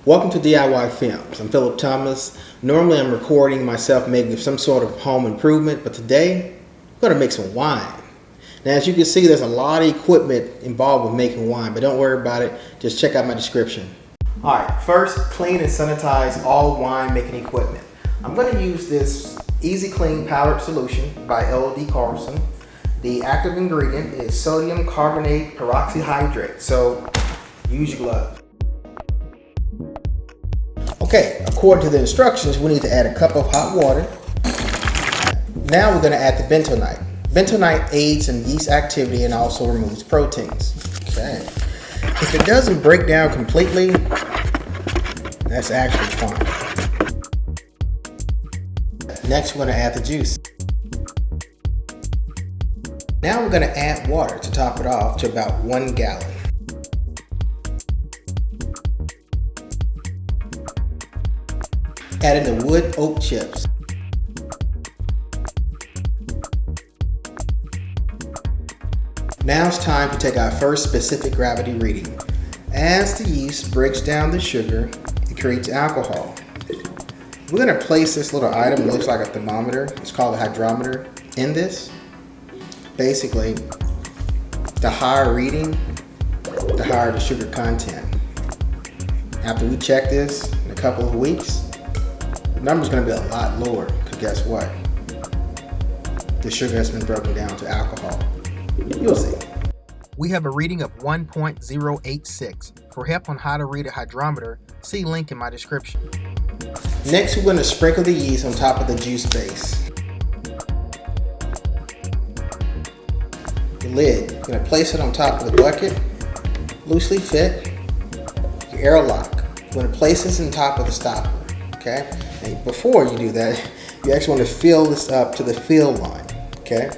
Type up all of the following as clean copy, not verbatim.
Welcome to DIY Films. I'm Philip Thomas. Normally I'm recording myself making some sort of home improvement, but today I'm going to make some wine. Now as you can see, there's a lot of equipment involved with making wine, but don't worry about it. Just check out my description. Alright, first clean and sanitize all wine making equipment. I'm going to use this Easy Clean powdered solution by L.D. Carlson. The active ingredient is sodium carbonate peroxyhydrate, so use your gloves. Okay, according to the instructions, we need to add a cup of hot water. Now we're going to add the bentonite. Bentonite aids in yeast activity and also removes proteins. Okay. If it doesn't break down completely, that's actually fine. Next, we're going to add the juice. Now we're going to add water to top it off to about 1 gallon. Add in the wood oak chips. Now it's time to take our first specific gravity reading. As the yeast breaks down the sugar, it creates alcohol. We're going to place this little item, it looks like a thermometer, it's called a hydrometer, in this. Basically, the higher reading, the higher the sugar content. After we check this in a couple of weeks, the number's going to be a lot lower, because guess what? The sugar has been broken down to alcohol. You'll see. We have a reading of 1.086. For help on how to read a hydrometer, see link in my description. Next, we're going to sprinkle the yeast on top of the juice base. The lid, you're going to place it on top of the bucket, loosely fit, your airlock. You're going to place this on top of the stopper, okay? And before you do that, you actually want to fill this up to the fill line, okay?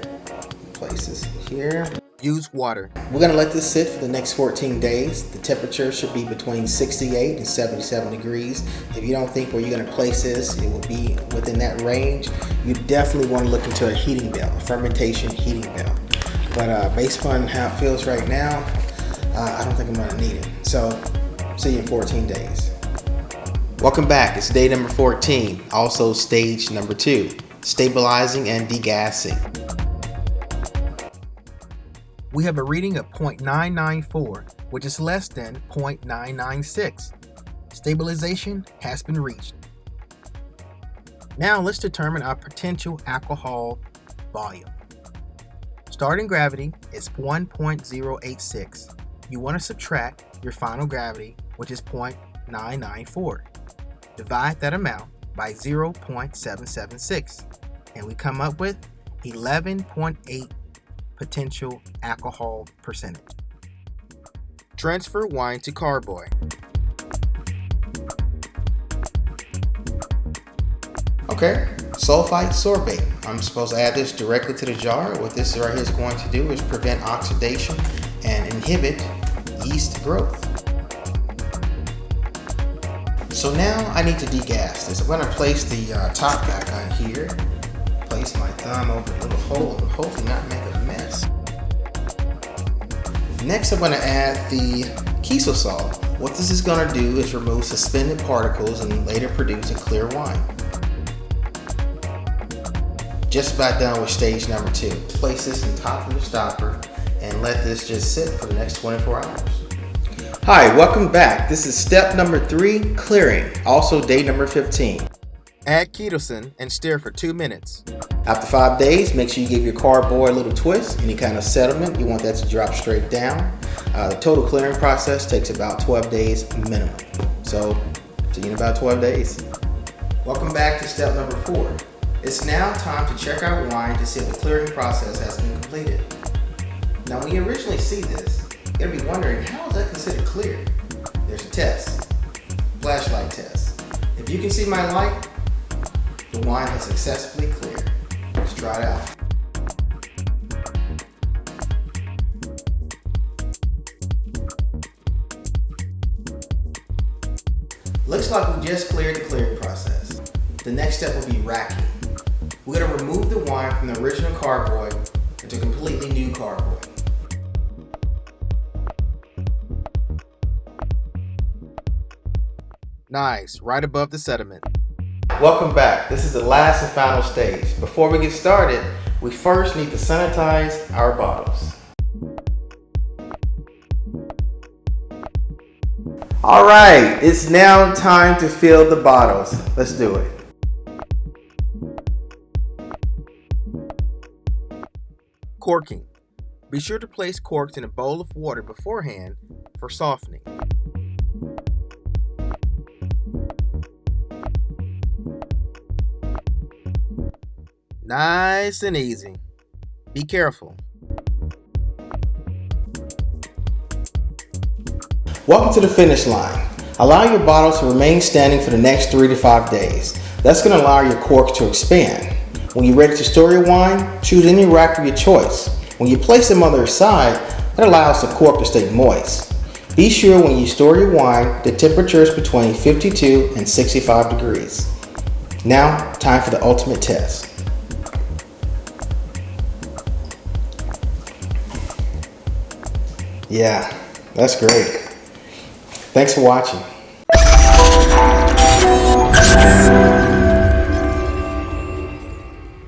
Place this here. Use water. We're going to let this sit for the next 14 days. The temperature should be between 68 and 77 degrees. If you don't think where you're going to place this, it will be within that range, you definitely want to look into a heating belt, a fermentation heating belt. But based on how it feels right now, I don't think I'm going to need it. So, see you in 14 days. Welcome back. It's day number 14, also stage number 2, stabilizing and degassing. We have a reading of 0.994, which is less than 0.996. Stabilization has been reached. Now let's determine our potential alcohol volume. Starting gravity is 1.086. You want to subtract your final gravity, which is 0.994. Divide that amount by 0.776, and we come up with 11.8 potential alcohol percentage. Transfer wine to carboy. Okay, sulfite sorbate. I'm supposed to add this directly to the jar. What this right here is going to do is prevent oxidation and inhibit yeast growth. So now I need to degas this. I'm going to place the top back on here. Place my thumb over the little hole and hopefully not make a mess. Next I'm going to add the Kiesel salt. What this is going to do is remove suspended particles and later produce a clear wine. Just about done with stage number 2. Place this on top of the stopper and let this just sit for the next 24 hours. Hi, welcome back. This is step number 3, clearing, also day number 15. Add ketosine and stir for 2 minutes. After 5 days, make sure you give your carboy a little twist. Any kind of settlement, you want that to drop straight down. The total clearing process takes about 12 days minimum. So, see you in about 12 days. Welcome back to step number 4. It's now time to check our wine to see if the clearing process has been completed. Now, when you originally see this, you're going to be wondering, how is that considered clear? There's a test, flashlight test. If you can see my light, the wine has successfully cleared. Let's try it out. Looks like we just cleared the clearing process. The next step will be racking. We're going to remove the wine from the original carboy into a completely new carboy. Nice, right above the sediment. Welcome back. This is the last and final stage. Before we get started, we first need to sanitize our bottles. All right, it's now time to fill the bottles. Let's do it. Corking. Be sure to place corks in a bowl of water beforehand for softening. Nice and easy. Be careful. Welcome to the finish line. Allow your bottle to remain standing for the next 3 to 5 days. That's going to allow your corks to expand. When you're ready to store your wine, choose any rack of your choice. When you place them on their side, that allows the cork to stay moist. Be sure when you store your wine, the temperature is between 52 and 65 degrees. Now, time for the ultimate test. Yeah, that's great. Thanks for watching.